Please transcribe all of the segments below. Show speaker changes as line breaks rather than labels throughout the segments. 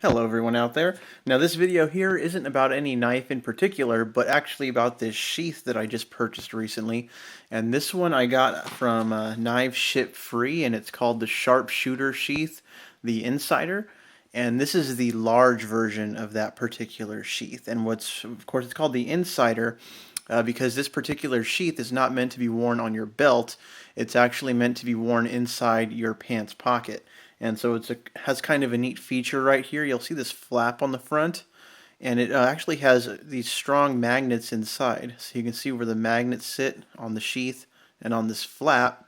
Hello everyone out there. Now this video here isn't about any knife in particular, but actually about this sheath that I just purchased recently. And this one I got from Knives Ship Free, and it's called the Sharpshooter Sheath, the Insider. And this is the large version of that particular sheath. And of course, it's called the Insider because this particular sheath is not meant to be worn on your belt. It's actually meant to be worn inside your pants pocket. And so it has kind of a neat feature right here. You'll see this flap on the front, and it actually has these strong magnets inside. So you can see where the magnets sit on the sheath and on this flap,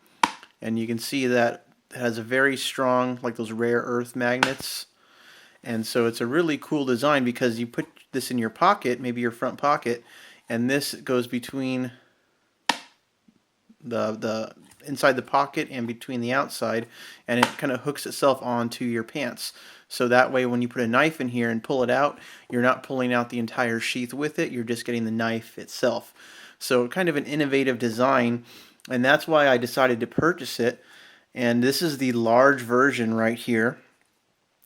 and you can see that it has a very strong, like those rare earth magnets. And so it's a really cool design because you put this in your pocket, maybe your front pocket, and this goes between the inside the pocket and between the outside, and it kind of hooks itself onto your pants. So that way when you put a knife in here and pull it out, you're not pulling out the entire sheath with it, you're just getting the knife itself. So kind of an innovative design, and that's why I decided to purchase it. And this is the large version right here.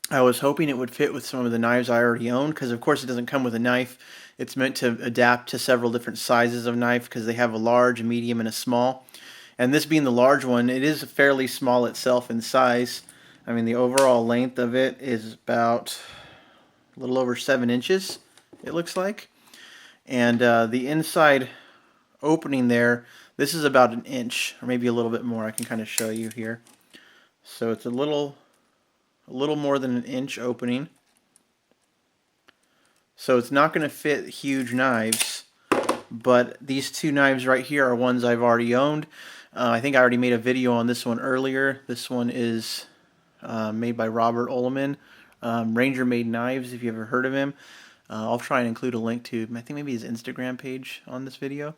I was hoping it would fit with some of the knives I already own, because of course it doesn't come with a knife. It's meant to adapt to several different sizes of knife because they have a large, a medium, and a small. And this being the large one, it is fairly small itself in size. I mean, the overall length of it is about a little over 7 inches, it looks like. And the inside opening there, this is about 1 inch, or maybe a little bit more. I can kind of show you here. So it's a little more than 1 inch opening. So it's not going to fit huge knives, but these two knives right here are ones I've already owned. I think I already made a video on this one earlier. This one is made by Robert Ullman, Ranger Made Knives, if you ever heard of him. I'll try and include a link to, I think maybe his Instagram page on this video.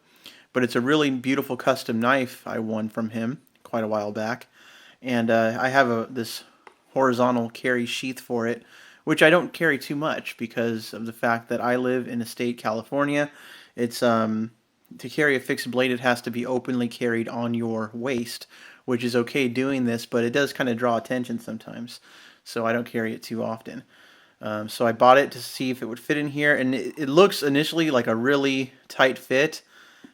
But it's a really beautiful custom knife I won from him quite a while back. And I have this horizontal carry sheath for it, which I don't carry too much because of the fact that I live in a state, California. It's to carry a fixed blade, it has to be openly carried on your waist, which is okay doing this, but it does kind of draw attention sometimes, so I don't carry it too often. So I bought it to see if it would fit in here, and it looks initially like a really tight fit,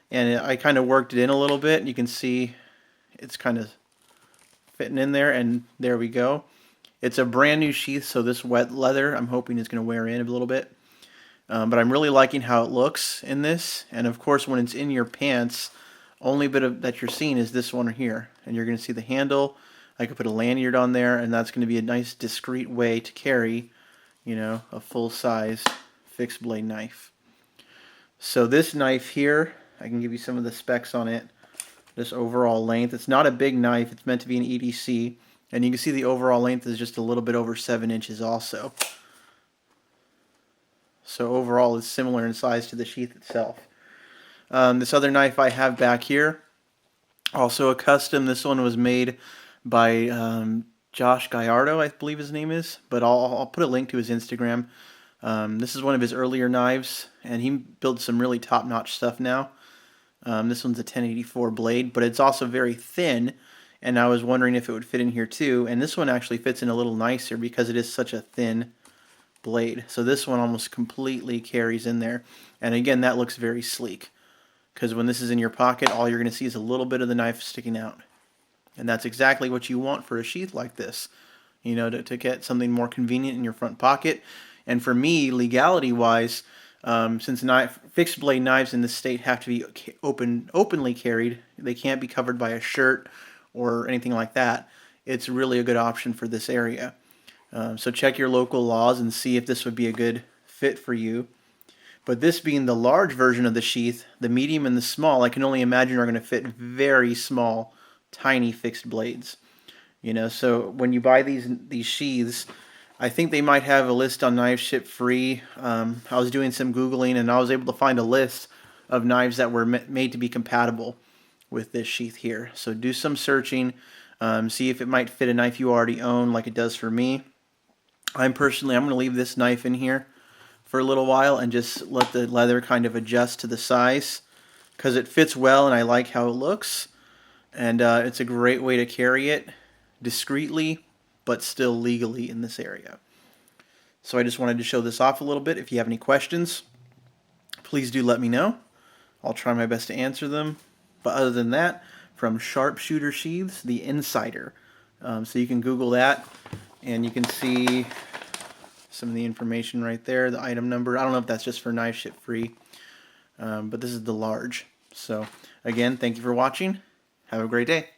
and I kind of worked it in a little bit. You can see it's kind of fitting in there, and there we go. It's a brand new sheath, so this wet leather I'm hoping is going to wear in a little bit. But I'm really liking how it looks in this. And of course, when it's in your pants, only bit that you're seeing is this one here. And you're going to see the handle. I could put a lanyard on there, and that's going to be a nice discreet way to carry, you know, a full-size fixed blade knife. So this knife here, I can give you some of the specs on it. This overall length, it's not a big knife. It's meant to be an EDC. And you can see the overall length is just a little bit over 7 inches also. So overall it's similar in size to the sheath itself. This other knife I have back here, also a custom. This one was made by Josh Gallardo, I believe his name is. But I'll put a link to his Instagram. This is one of his earlier knives, and he builds some really top-notch stuff now. This one's a 1084 blade, but it's also very thin. And I was wondering if it would fit in here too. And this one actually fits in a little nicer because it is such a thin blade. So this one almost completely carries in there. And again, that looks very sleek. Because when this is in your pocket, all you're going to see is a little bit of the knife sticking out. And that's exactly what you want for a sheath like this. You know, to get something more convenient in your front pocket. And for me, legality-wise, since fixed blade knives in this state have to be openly carried, they can't be covered by a shirt or anything like that, it's really a good option for this area. So check your local laws and see if this would be a good fit for you. But this being the large version of the sheath, the medium and the small, I can only imagine are going to fit very small, tiny fixed blades. You know, so when you buy these sheaths, I think they might have a list on Knives Ship Free. I was doing some Googling, and I was able to find a list of knives that were made to be compatible with this sheath here. So do some searching, see if it might fit a knife you already own like it does for me. I'm going to leave this knife in here for a little while and just let the leather kind of adjust to the size because it fits well and I like how it looks. And it's a great way to carry it discreetly but still legally in this area. So I just wanted to show this off a little bit. If you have any questions, please do let me know. I'll try my best to answer them. But other than that, from Sharpshooter Sheaths, the Insider. So you can Google that, and you can see some of the information right there, the item number. I don't know if that's just for knife ship free, but this is the large. So again, thank you for watching. Have a great day.